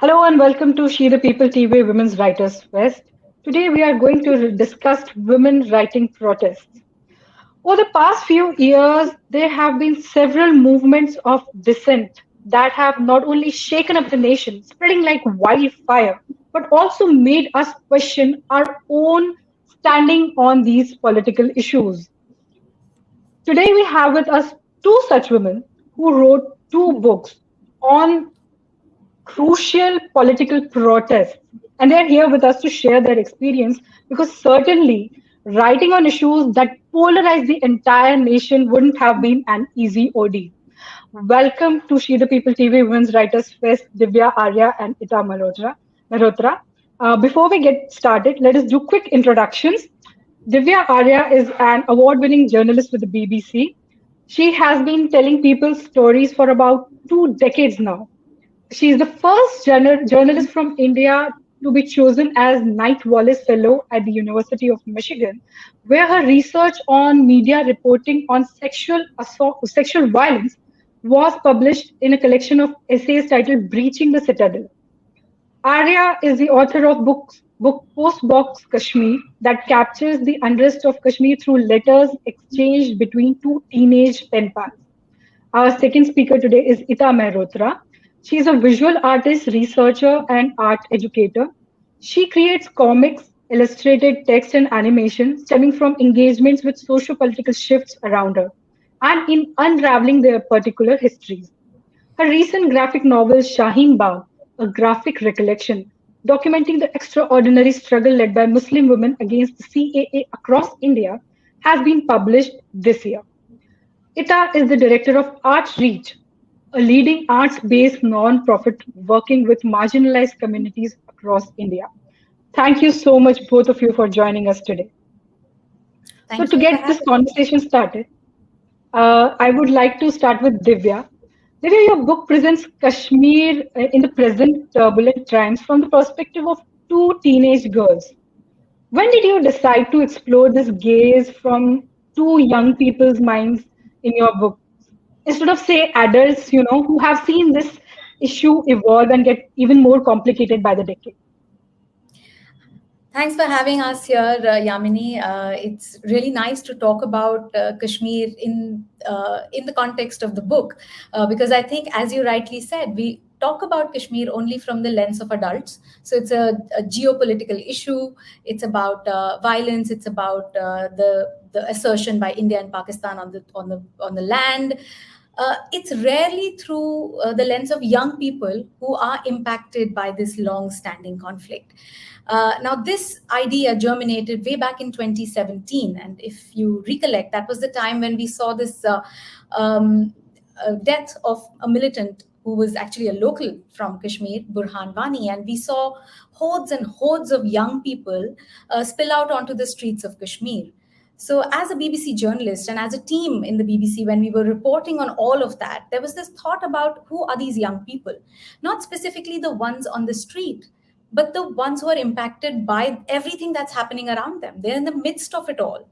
Hello and welcome to She the People TV Women's Writers Fest. Today we are going to discuss women writing protests. Over the past few years, there have been several movements of dissent that have not only shaken up the nation, spreading like wildfire, but also made us question our own standing on these political issues. Today we have with us two such women who wrote two books on crucial political protests. And they're here with us to share their experience because certainly writing on issues that polarize the entire nation wouldn't have been an easy ordeal. Welcome to She the People TV Women's Writers Fest, Divya Arya and Ita Malhotra. Before we get started, let us do quick introductions. Divya Arya is an award winning journalist with the BBC. She has been telling people stories for about 2 decades now. She is the first journalist from India to be chosen as Knight Wallace Fellow at the University of Michigan, where her research on media reporting on sexual violence was published in a collection of essays titled Breaching the Citadel. Arya is the author of book Postbox Kashmir that captures the unrest of Kashmir through letters exchanged between two teenage pen pals. Our second speaker today is Ita Mehrotra. She is a visual artist, researcher, and art educator. She creates comics, illustrated text, and animation stemming from engagements with socio-political shifts around her and in unraveling their particular histories. Her recent graphic novel, Shaheen Bagh, a graphic recollection, documenting the extraordinary struggle led by Muslim women against the CAA across India, has been published this year. Ita is the director of Arts Reach, a leading arts-based non-profit working with marginalized communities across India. Thank you so much, both of you, for joining us today. So, Thank to you for get this having me. conversation started, I would like to start with Divya. Divya, your book presents Kashmir in the present turbulent times from the perspective of two teenage girls. When did you decide to explore this gaze from two young people's minds in your book? Instead of, say, adults, who have seen this issue evolve and get even more complicated by the decade. Thanks for having us here, Yamini. It's really nice to talk about Kashmir in the context of the book, because I think, as you rightly said, we talk about Kashmir only from the lens of adults. So it's a geopolitical issue. It's about violence. It's about the assertion by India and Pakistan on the land. It's rarely through the lens of young people who are impacted by this long-standing conflict. Now, this idea germinated way back in 2017, and if you recollect, that was the time when we saw this death of a militant who was actually a local from Kashmir, Burhan Wani, and we saw hordes and hordes of young people spill out onto the streets of Kashmir. So, as a BBC journalist and as a team in the BBC, when we were reporting on all of that, there was this thought about who are these young people? Not specifically the ones on the street, but the ones who are impacted by everything that's happening around them. They're in the midst of it all.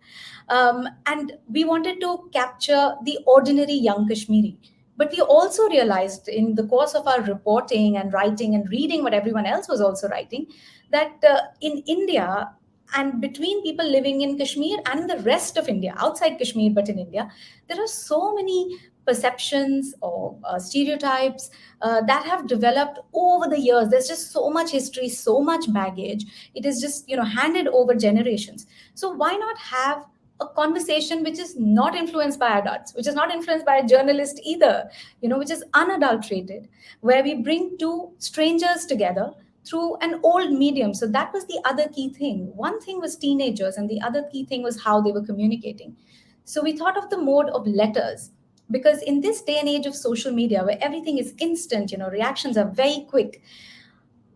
And we wanted to capture the ordinary young Kashmiri. But we also realized in the course of our reporting and writing and reading what everyone else was also writing that in India, and between people living in Kashmir and the rest of India, outside Kashmir, but in India, there are so many perceptions or stereotypes that have developed over the years. There's just so much history, so much baggage. It is just handed over generations. So why not have a conversation which is not influenced by adults, which is not influenced by a journalist either, which is unadulterated, where we bring two strangers together through an old medium. So that was the other key thing. One thing was teenagers, and the other key thing was how they were communicating. So we thought of the mode of letters, because in this day and age of social media where everything is instant, reactions are very quick,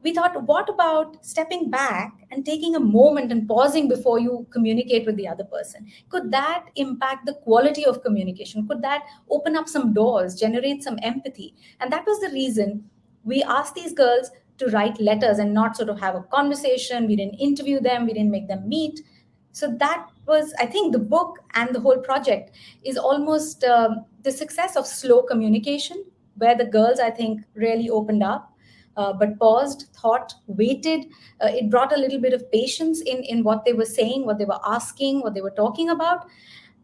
we thought, what about stepping back and taking a moment and pausing before you communicate with the other person? Could that impact the quality of communication? Could that open up some doors, generate some empathy? And that was the reason we asked these girls to write letters and not sort of have a conversation. We didn't interview them, we didn't make them meet. So that was, I think, the book and the whole project is almost the success of slow communication, where the girls, I think, really opened up. but paused, thought, waited. It brought a little bit of patience in what they were saying, what they were asking, what they were talking about.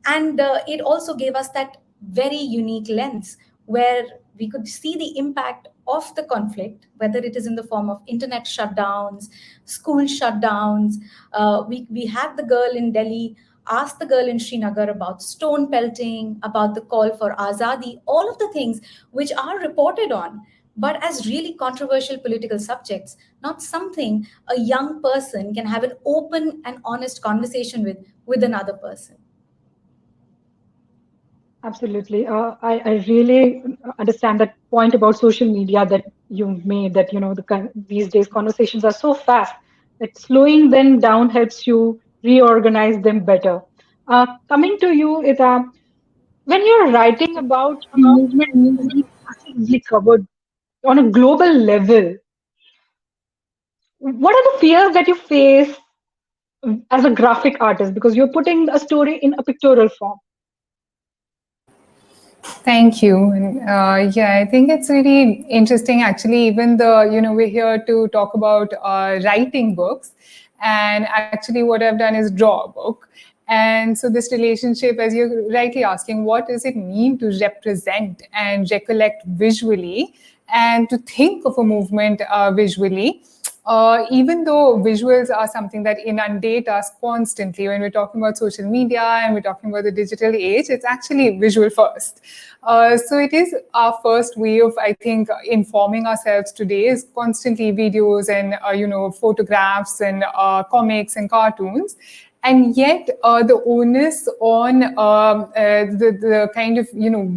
And it also gave us that very unique lens where we could see the impact of the conflict, whether it is in the form of internet shutdowns, school shutdowns. We had the girl in Delhi ask the girl in Srinagar about stone pelting, about the call for Azadi, all of the things which are reported on, but as really controversial political subjects, not something a young person can have an open and honest conversation with another person. Absolutely. I really understand that point about social media that you made, that, these days conversations are so fast that slowing them down helps you reorganize them better. Coming to you, Ita, when you're writing about a movement being massively covered on a global level, what are the fears that you face as a graphic artist? Because you're putting a story in a pictorial form. Thank you. And yeah, I think it's really interesting. Actually, even we're here to talk about writing books, and actually, what I've done is draw a book. And so, this relationship, as you're rightly asking, what does it mean to represent and recollect visually, and to think of a movement visually? Even though visuals are something that inundate us constantly when we're talking about social media and we're talking about the digital age, it's actually visual first. So it is our first way of, I think, informing ourselves today is constantly videos and, photographs and comics and cartoons. And yet the onus on the kind of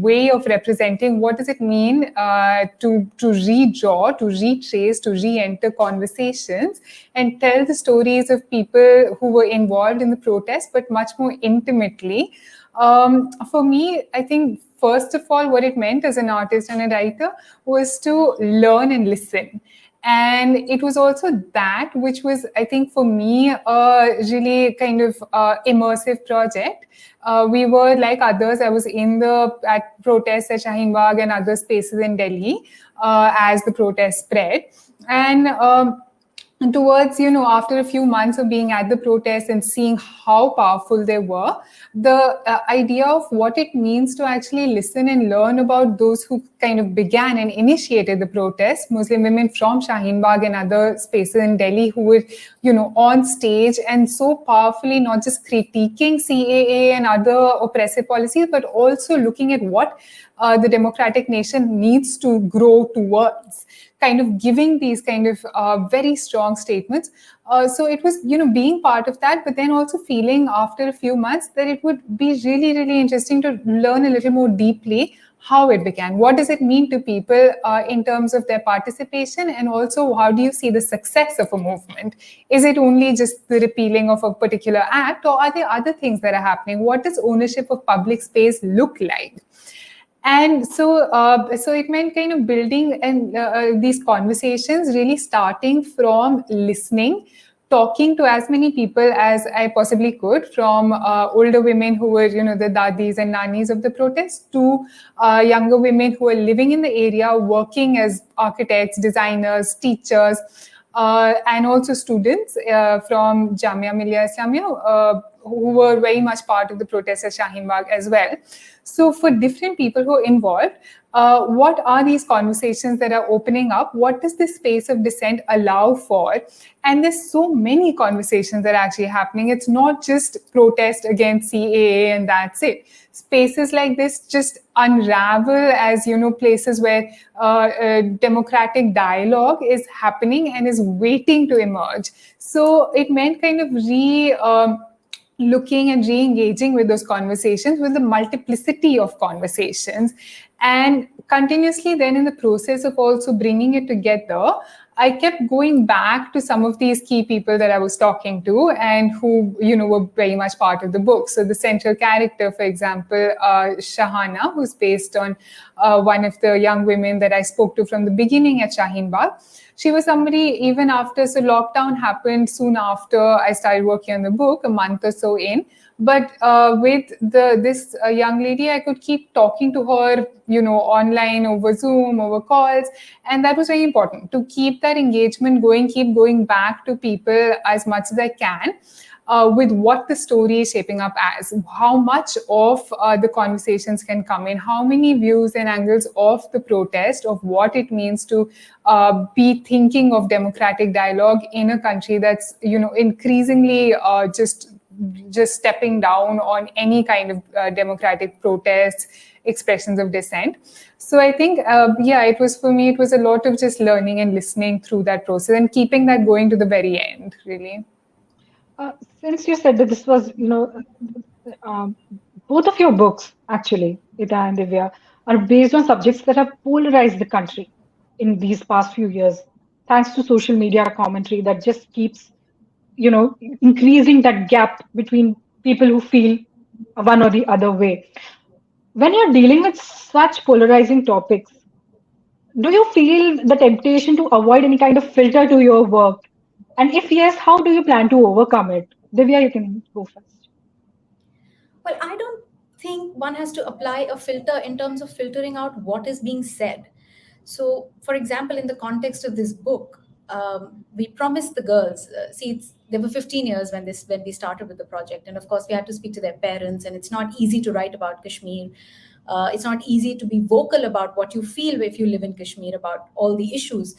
way of representing, what does it mean to redraw, to retrace, to re-enter conversations and tell the stories of people who were involved in the protest, but much more intimately. For me, I think first of all, what it meant as an artist and a writer was to learn and listen. And it was also that which was, I think, for me, a really kind of immersive project. We were like others. I was at protests at Shaheen Bagh and other spaces in Delhi as the protest spread. And towards, after a few months of being at the protests and seeing how powerful they were, the idea of what it means to actually listen and learn about those who kind of began and initiated the protests, Muslim women from Shaheen Bagh and other spaces in Delhi who were, on stage and so powerfully not just critiquing CAA and other oppressive policies, but also looking at what the democratic nation needs to grow towards, kind of giving these kind of very strong statements. So it was, being part of that, but then also feeling after a few months that it would be really, really interesting to learn a little more deeply how it began. What does it mean to people in terms of their participation? And also, how do you see the success of a movement? Is it only just the repealing of a particular act, or are there other things that are happening? What does ownership of public space look like? And so it meant kind of building and these conversations, really starting from listening, talking to as many people as I possibly could, from older women who were, the dadis and nannies of the protest, to younger women who were living in the area, working as architects, designers, teachers, and also students from Jamia Millia Islamia, who were very much part of the protest at Shaheen Bagh as well. So for different people who are involved, what are these conversations that are opening up? What does this space of dissent allow for? And there's so many conversations that are actually happening. It's not just protest against CAA and that's it. Spaces like this just unravel as, places where democratic dialogue is happening and is waiting to emerge. So it meant kind of looking and re-engaging with those conversations, with the multiplicity of conversations, and continuously then in the process of also bringing it together, I kept going back to some of these key people that I was talking to and who, were very much part of the book. So the central character, for example, Shahana, who's based on one of the young women that I spoke to from the beginning at Shaheen Bagh. She was somebody, even after, so lockdown happened soon after I started working on the book, a month or so in. But with this young lady, I could keep talking to her, online over Zoom, over calls, and that was very important to keep that engagement going, keep going back to people as much as I can. With what the story is shaping up as, how much of the conversations can come in, how many views and angles of the protest, of what it means to be thinking of democratic dialogue in a country that's increasingly just stepping down on any kind of democratic protests, expressions of dissent. So I think, it was for me, it was a lot of just learning and listening through that process and keeping that going to the very end, really. Since you said that this was, um, both of your books, actually, Ida and Divya, are based on subjects that have polarized the country in these past few years, thanks to social media commentary that just keeps, increasing that gap between people who feel one or the other way. When you're dealing with such polarizing topics, do you feel the temptation to avoid any kind of filter to your work? And if yes, how do you plan to overcome it? Divya, you can go first. Well, I don't think one has to apply a filter in terms of filtering out what is being said. So, for example, in the context of this book, we promised the girls. They were 15 years when we started with the project, and of course, we had to speak to their parents. And it's not easy to write about Kashmir. It's not easy to be vocal about what you feel if you live in Kashmir about all the issues.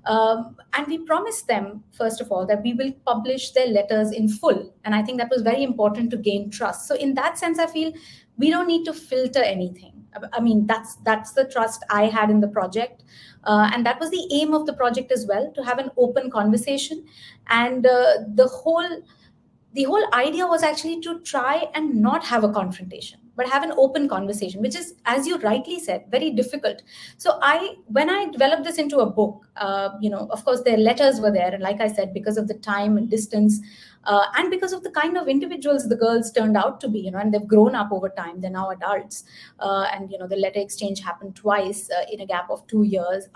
And we promised them, first of all, that we will publish their letters in full. And I think that was very important to gain trust. So, in that sense, I feel we don't need to filter anything. I mean, that's the trust I had in the project, and that was the aim of the project as well, to have an open conversation. And the whole idea was actually to try and not have a confrontation but have an open conversation, which is, as you rightly said, very difficult. So when I developed this into a book, of course their letters were there, and like I said, because of the time and distance, and because of the kind of individuals the girls turned out to be, and they've grown up over time, they're now adults, and the letter exchange happened twice in a gap of 2 years,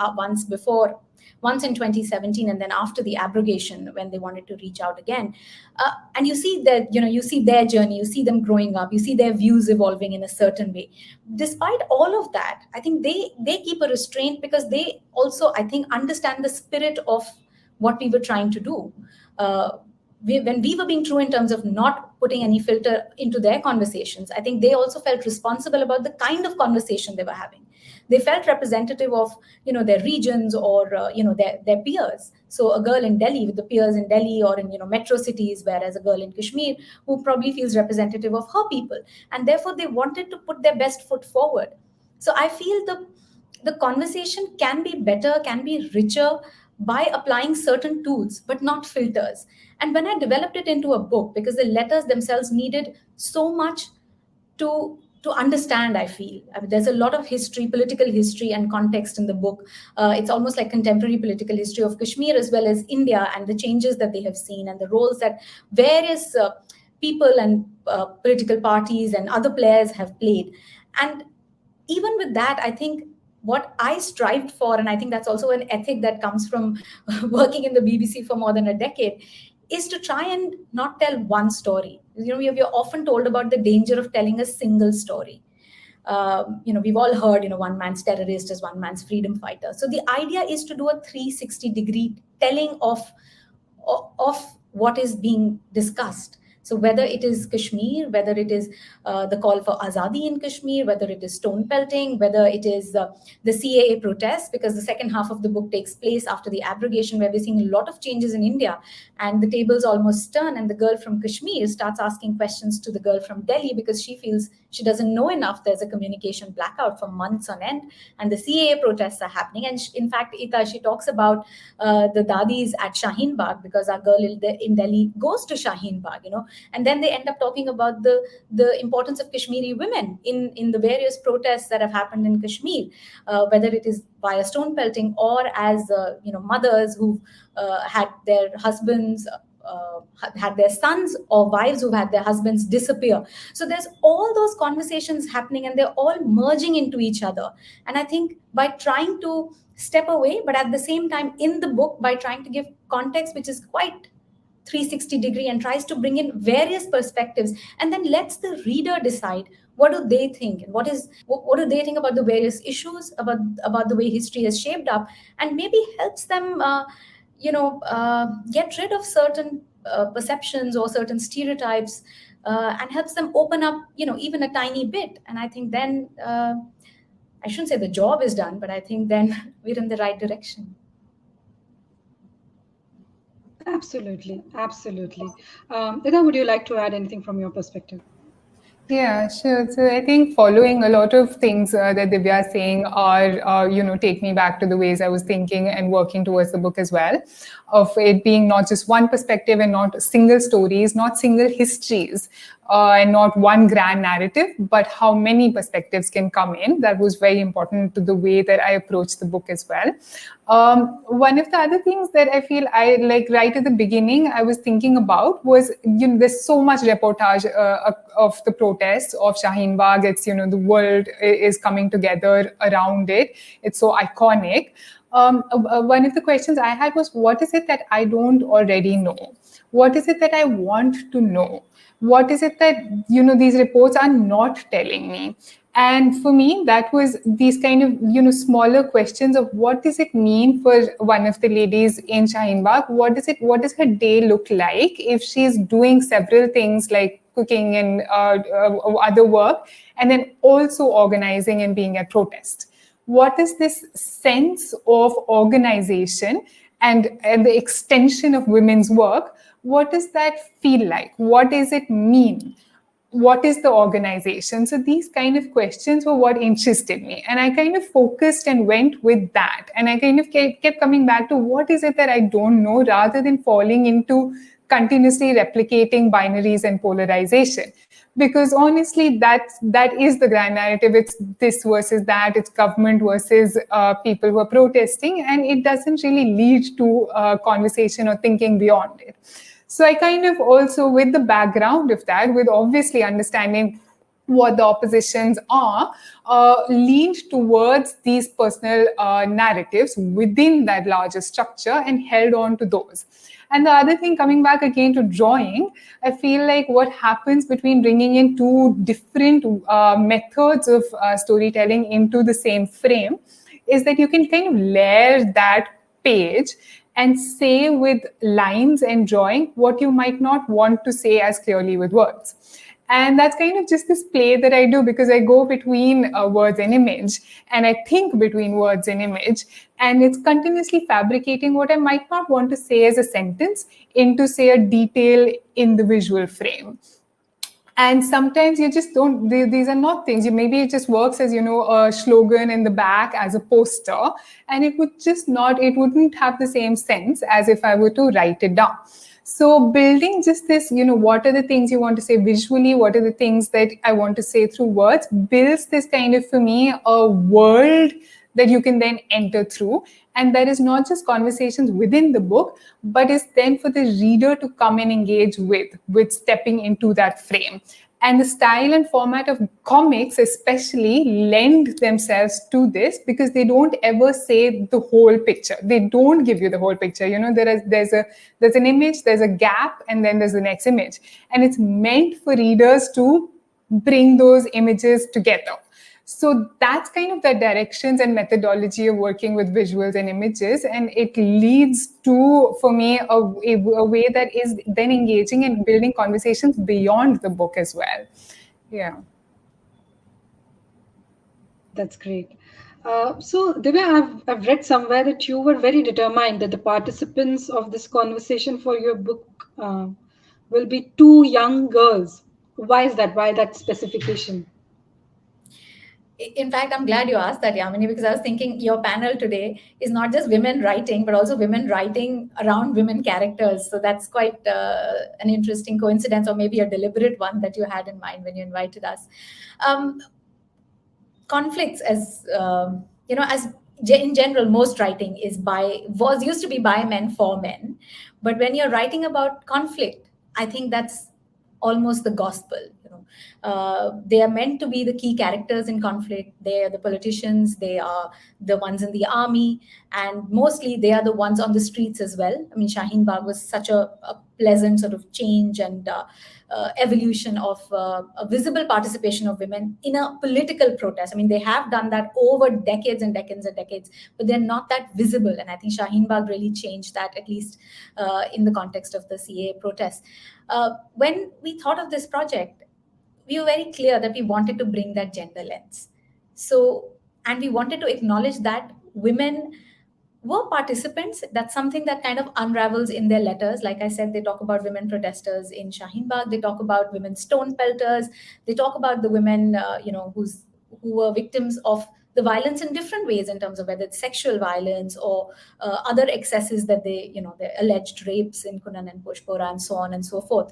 once in 2017, and then after the abrogation when they wanted to reach out again. And you see that, you see their journey, you see them growing up, you see their views evolving in a certain way. Despite all of that, I think they keep a restraint, because they also, I think, understand the spirit of what we were trying to do. When we were being true in terms of not putting any filter into their conversations, I think they also felt responsible about the kind of conversation they were having. They felt representative of their regions, or their peers. So a girl in Delhi with the peers in Delhi, or in metro cities, whereas a girl in Kashmir who probably feels representative of her people, and therefore they wanted to put their best foot forward. So I feel the conversation can be better, can be richer, by applying certain tools but not filters. And when I developed it into a book, because the letters themselves needed so much to understand, I mean, there's a lot of history, political history and context in the book. It's almost like contemporary political history of Kashmir as well as India, and the changes that they have seen, and the roles that various people and political parties and other players have played. And even with that, I think what I strived for, and I think that's also an ethic that comes from working in the BBC for more than a decade, is to try and not tell one story. We're often told about the danger of telling a single story. We've all heard, one man's terrorist is one man's freedom fighter. So the idea is to do a 360-degree telling of what is being discussed. So whether it is Kashmir, whether it is the call for Azadi in Kashmir, whether it is stone pelting, whether it is the CAA protests, because the second half of the book takes place after the abrogation, where we're seeing a lot of changes in India, and the tables almost turn, and the girl from Kashmir starts asking questions to the girl from Delhi, because she feels she doesn't know enough. There's a communication blackout for months on end, and the CAA protests are happening. And in fact, Ita, she talks about the dadis at Shaheen Bagh, because our girl in Delhi goes to Shaheen Bagh, and then they end up talking about the importance of Kashmiri women in the various protests that have happened in Kashmir, whether it is via stone pelting, or as mothers who've had their husbands had their sons, or wives who've had their husbands disappear. So there's all those conversations happening, and they're all merging into each other. And I think by trying to step away, but at the same time in the book, by trying to give context which is quite 360-degree and tries to bring in various perspectives, and then lets the reader decide what do they think, and what do they think about the various issues, about the way history has shaped up, and maybe helps them get rid of certain perceptions or certain stereotypes, and helps them open up, even a tiny bit. And I think then, I shouldn't say the job is done, but I think then we're in the right direction. Absolutely, absolutely. Ida, would you like to add anything from your perspective? Yeah, sure. So I think following a lot of things that Divya is saying are, take me back to the ways I was thinking and working towards the book as well, of it being not just one perspective and not single stories, not single histories, and not one grand narrative, but how many perspectives can come in. That was very important to the way that I approached the book as well. One of the other things that I feel I like right at the beginning, I was thinking about was, there's so much reportage of the protests of Shaheen Bagh. It's, the world is coming together around it. It's so iconic. One of the questions I had was, what is it that I don't already know? What is it that I want to know? What is it that, these reports are not telling me? And for me, that was these kind of, smaller questions of what does it mean for one of the ladies in Shaheen Bagh? What does her day look like if she's doing several things like cooking and other work, and then also organizing and being at protest? What is this sense of organization and the extension of women's work? What does that feel like? What does it mean? What is the organization? So these kind of questions were what interested me, and I kind of focused and went with that, and I kind of kept coming back to what is it that I don't know, rather than falling into continuously replicating binaries and polarization. Because honestly, that is the grand narrative. It's this versus that, it's government versus people who are protesting, and it doesn't really lead to conversation or thinking beyond it. So I kind of also, with the background of that, with obviously understanding what the oppositions are, leaned towards these personal narratives within that larger structure and held on to those. And the other thing, coming back again to drawing, I feel like what happens between bringing in two different methods of storytelling into the same frame is that you can kind of layer that page and say with lines and drawing what you might not want to say as clearly with words. And that's kind of just this play that I do, because I go between words and image, and I think between words and image, and it's continuously fabricating what I might not want to say as a sentence into, say, a detail in the visual frame. And sometimes you just don't, these are not things. Maybe it just works as, a slogan in the back as a poster, and it wouldn't have the same sense as if I were to write it down. So building just this, what are the things you want to say visually? What are the things that I want to say through words? Builds this kind of, for me, a world that you can then enter through. And that is not just conversations within the book, but is then for the reader to come and engage with stepping into that frame. And the style and format of comics especially lend themselves to this, because they don't ever say the whole picture. They don't give you the whole picture. There's an image, there's a gap, and then there's the next image. And it's meant for readers to bring those images together. So that's kind of the directions and methodology of working with visuals and images. And it leads to, for me, a way that is then engaging and building conversations beyond the book as well. Yeah. That's great. So, Divya, I've read somewhere that you were very determined that the participants of this conversation for your book will be two young girls. Why is that? Why that specification? In fact, I'm glad you asked that, Yamini, because I was thinking your panel today is not just women writing, but also women writing around women characters. So that's quite an interesting coincidence, or maybe a deliberate one that you had in mind when you invited us. Conflicts, as in general, most writing used to be by men for men. But when you're writing about conflict, I think that's almost the gospel. They are meant to be the key characters in conflict. They are the politicians, they are the ones in the army, and mostly they are the ones on the streets as well. I mean, Shaheen Bagh was such a pleasant sort of change and evolution of a visible participation of women in a political protest. I mean, they have done that over decades and decades and decades, but they're not that visible. And I think Shaheen Bagh really changed that, at least in the context of the CAA protest. When we thought of this project, we were very clear that we wanted to bring that gender lens. So, and we wanted to acknowledge that women were participants. That's something that kind of unravels in their letters. Like I said, they talk about women protesters in Shaheen Bagh. They talk about women stone pelters. They talk about the women, who were victims of the violence in different ways, in terms of whether it's sexual violence or other excesses that their alleged rapes in Kunan and Pushpora and so on and so forth.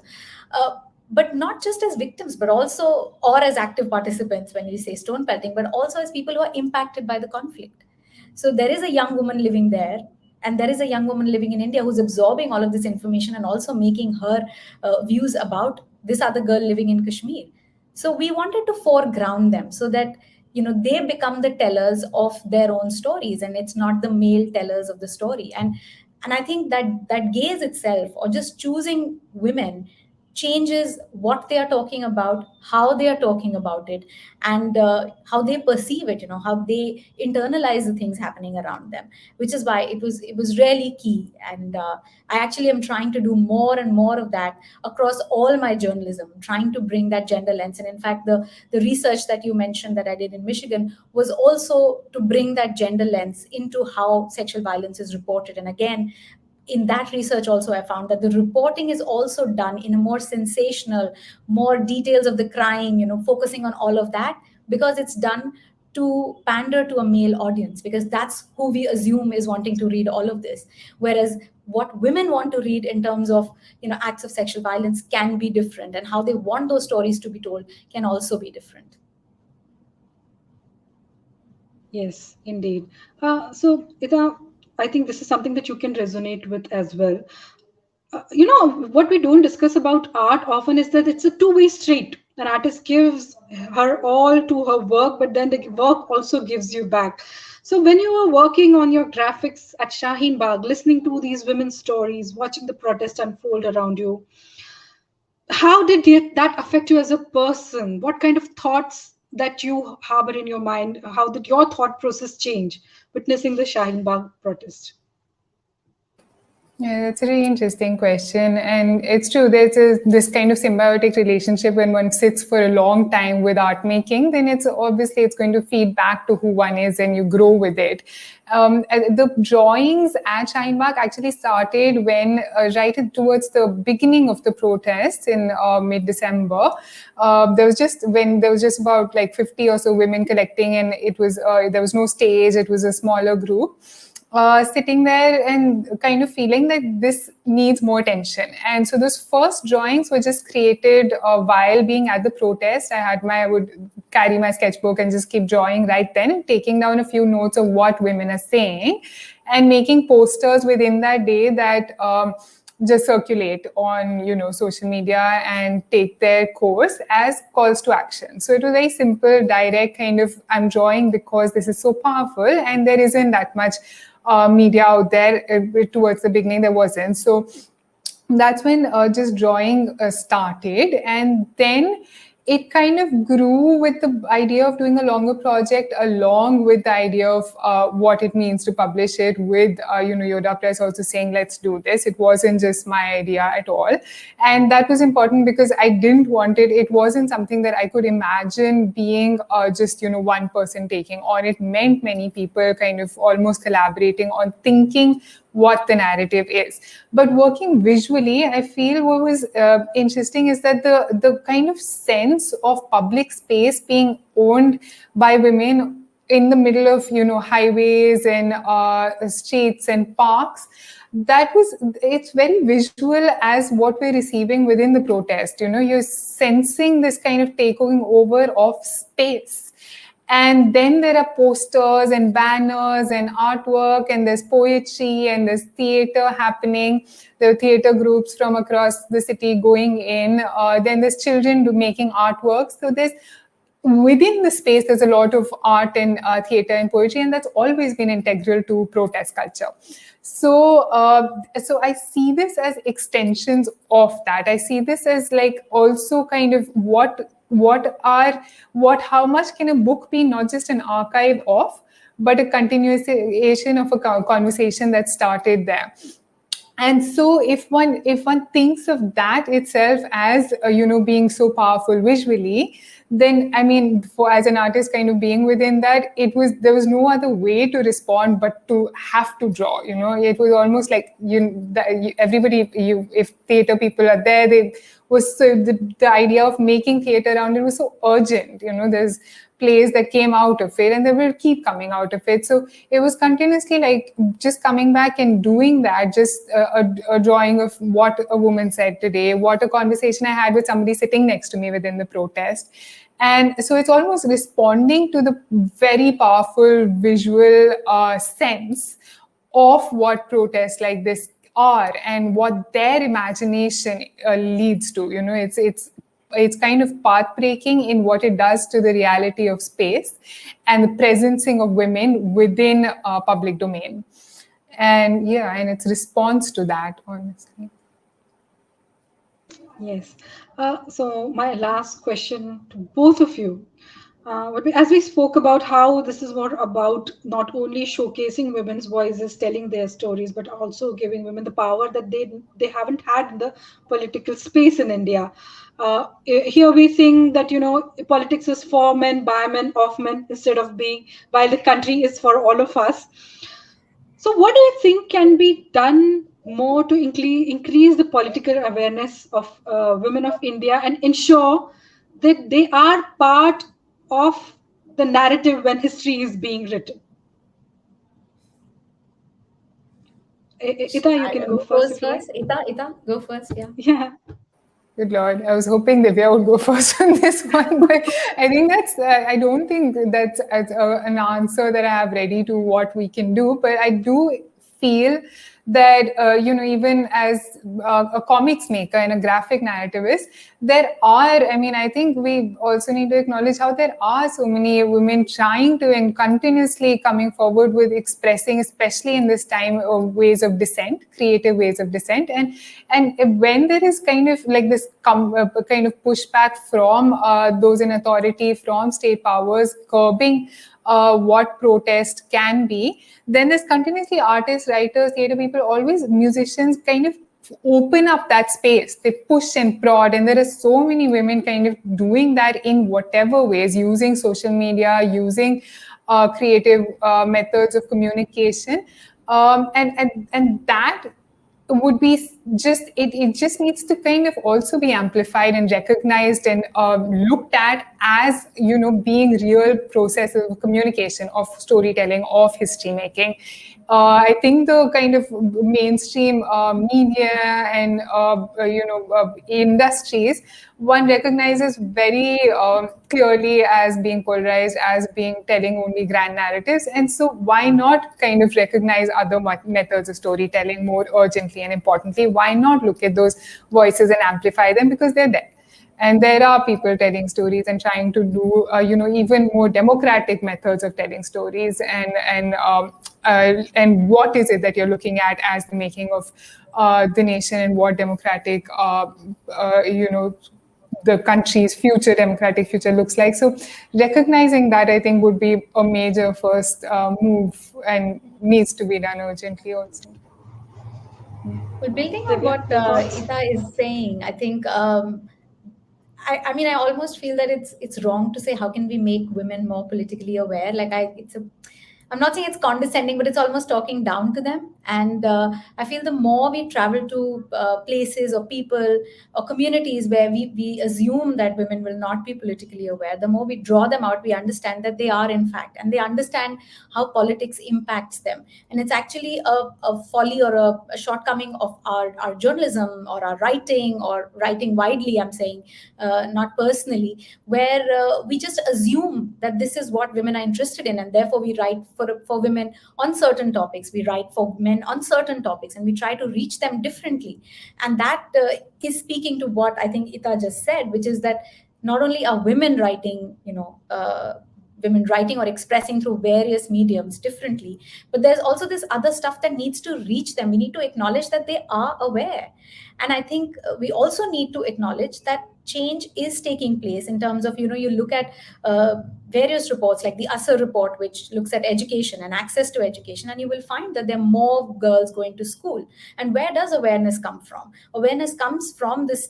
But not just as victims, but also, or as active participants when we say stone pelting, but also as people who are impacted by the conflict. So there is a young woman living there, and there is a young woman living in India who's absorbing all of this information and also making her views about this other girl living in Kashmir. So we wanted to foreground them so that they become the tellers of their own stories, and it's not the male tellers of the story. And I think that gaze itself, or just choosing women, changes what they are talking about, how they are talking about it, and how they perceive it, how they internalize the things happening around them, which is why it was really key. And I actually am trying to do more and more of that across all my journalism, trying to bring that gender lens. And in fact, the research that you mentioned that I did in Michigan was also to bring that gender lens into how sexual violence is reported. And again, in that research also, I found that the reporting is also done in a more sensational, more details of the crime, focusing on all of that, because it's done to pander to a male audience, because that's who we assume is wanting to read all of this. Whereas what women want to read in terms of acts of sexual violence can be different, and how they want those stories to be told can also be different. Yes, indeed. So, Ita, I think this is something that you can resonate with as well. What we don't discuss about art often is that it's a two-way street. An artist gives her all to her work, but then the work also gives you back. So when you were working on your graphics at Shaheen Bagh, listening to these women's stories, watching the protest unfold around you, how did that affect you as a person? What kind of thoughts that you harbor in your mind? How did your thought process change witnessing the Shaheen Bagh protest? Yeah, that's a really interesting question. And it's true, this kind of symbiotic relationship when one sits for a long time with art making, then it's going to feed back to who one is and you grow with it. The drawings at Shaheen Bagh actually started when, right towards the beginning of the protests in mid-December. There was just about like 50 or so women collecting, and it was there was no stage, it was a smaller group. Sitting there and kind of feeling that this needs more attention. And so those first drawings were just created while being at the protest. I would carry my sketchbook and just keep drawing right then, and taking down a few notes of what women are saying, and making posters within that day that just circulate on social media and take their course as calls to action. So it was very simple, direct kind of, I'm drawing because this is so powerful, and there isn't that much media out there. Towards the beginning there wasn't. So that's when just drawing started, and then it kind of grew with the idea of doing a longer project, along with the idea of what it means to publish it, with Yoda Press also saying, let's do this. It wasn't just my idea at all. And that was important because I didn't want it. It wasn't something that I could imagine being just one person taking on. It meant many people kind of almost collaborating on thinking what the narrative is. But working visually, I feel what was interesting is that the kind of sense of public space being owned by women in the middle of highways and streets and parks, it's very visual as what we're receiving within the protest. You're sensing this kind of taking over of space. And then there are posters and banners and artwork, and there's poetry and there's theater happening. There are theater groups from across the city going in. Then there's children making artworks. So there's within the space, there's a lot of art and theater and poetry, and that's always been integral to protest culture. So I see this as extensions of that. I see this as like also kind of how much can a book be not just an archive of, but a continuation of a conversation that started there. And so if one thinks of that itself as being so powerful visually, then I mean, for as an artist kind of being within that, there was no other way to respond but to have to draw. It was almost like everybody, if theater people are there, they was so the idea of making theater around it was so urgent. There's plays that came out of it and they will keep coming out of it. So it was continuously like just coming back and doing that, just a drawing of what a woman said today, what a conversation I had with somebody sitting next to me within the protest. And so it's almost responding to the very powerful visual sense of what protests like this are and what their imagination leads to. It's kind of path breaking in what it does to the reality of space and the presencing of women within public domain. And its response to that, honestly. Yes. So my last question to both of you. As we spoke about how this is more about not only showcasing women's voices, telling their stories, but also giving women the power that they haven't had in the political space in India. Here we think that politics is for men, by men, of men, instead of being, while the country is for all of us. So what do you think can be done more to increase the political awareness of women of India and ensure that they are part of the narrative when history is being written? Ita, you can go first. Ita, go first. Yeah. Good Lord, I was hoping Divya would go first on this one, but I think I don't think that's an answer that I have ready to what we can do, but I do feel that, even as a comics maker and a graphic narrativist, I think we also need to acknowledge how there are so many women trying to and continuously coming forward with expressing, especially in this time, of ways of dissent, creative ways of dissent. And when there is kind of like this kind of pushback from those in authority, from state powers, curbing what protest can be, then there's continuously artists, writers, theater people, always musicians kind of open up that space. They push and prod, and there are so many women kind of doing that in whatever ways, using social media, using creative methods of communication, and that would be just it just needs to kind of also be amplified and recognized and looked at as being real processes of communication, of storytelling, of history making. I think the kind of mainstream media and industries, one recognizes very clearly as being polarized, as being telling only grand narratives. And so why not kind of recognize other methods of storytelling more urgently and importantly? Why not look at those voices and amplify them, because they're there? And there are people telling stories and trying to do, even more democratic methods of telling stories. And what is it that you're looking at as the making of the nation, and what democratic, the country's future, democratic future looks like. So recognizing that, I think, would be a major first move and needs to be done urgently also. Well, building on what Ita is saying, I think I mean, I almost feel that it's wrong to say how can we make women more politically aware. I'm not saying it's condescending, but it's almost talking down to them. And I feel the more we travel to places or people or communities where we assume that women will not be politically aware, the more we draw them out, we understand that they are in fact, and they understand how politics impacts them. And it's actually a folly or a shortcoming of our journalism or our writing, or writing widely, I'm saying, not personally, where we just assume that this is what women are interested in, and therefore we write for women on certain topics, we write for men on certain topics, and we try to reach them differently. And that is speaking to what I think Ita just said, which is that not only are women writing, women writing or expressing through various mediums differently, but there's also this other stuff that needs to reach them. We need to acknowledge that they are aware. And I think we also need to acknowledge that change is taking place in terms of, you look at various reports like the Asar report, which looks at education and access to education, and you will find that there are more girls going to school. And where does awareness come from? Awareness comes from this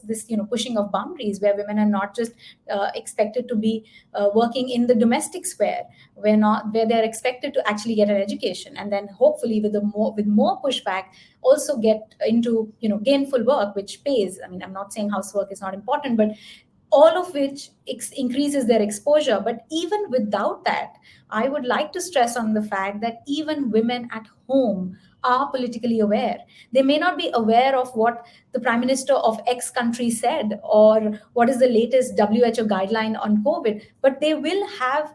pushing of boundaries, where women are not just expected to be working in the domestic sphere, where they're expected to actually get an education, and then hopefully with more pushback also get into gainful work which pays. I mean, I'm not saying housework is not important, but all of which increases their exposure. But even without that, I would like to stress on the fact that even women at home are politically aware. They may not be aware of what the prime minister of X country said, or what is the latest WHO guideline on COVID, but they will have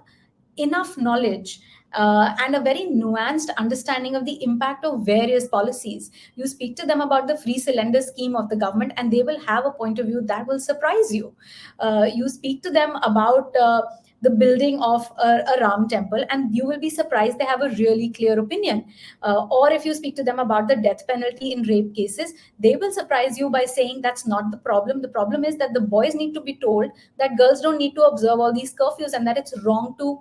enough knowledge and a very nuanced understanding of the impact of various policies. You speak to them about the free cylinder scheme of the government, and they will have a point of view that will surprise you. You speak to them about the building of a Ram temple, and you will be surprised they have a really clear opinion. Or if you speak to them about the death penalty in rape cases, they will surprise you by saying that's not the problem. The problem is that the boys need to be told that girls don't need to observe all these curfews, and that it's wrong to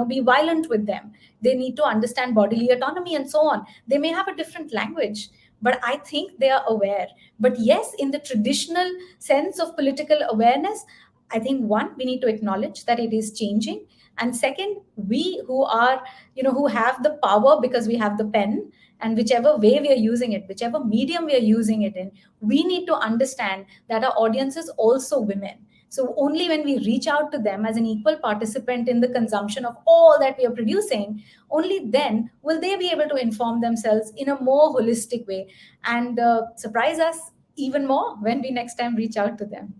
be violent with them. They need to understand bodily autonomy and so on. They may have a different language, but I think they are aware. But yes, in the traditional sense of political awareness, I think, one, we need to acknowledge that it is changing, and second, we who are who have the power because we have the pen, and whichever way we are using it, whichever medium we are using it in, we need to understand that our audience is also women. So only when we reach out to them as an equal participant in the consumption of all that we are producing, only then will they be able to inform themselves in a more holistic way, and surprise us even more when we next time reach out to them.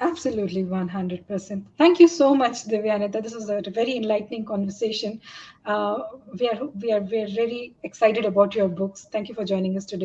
Absolutely, 100%. Thank you so much, Divyanita. This was a very enlightening conversation. We are very excited about your books. Thank you for joining us today.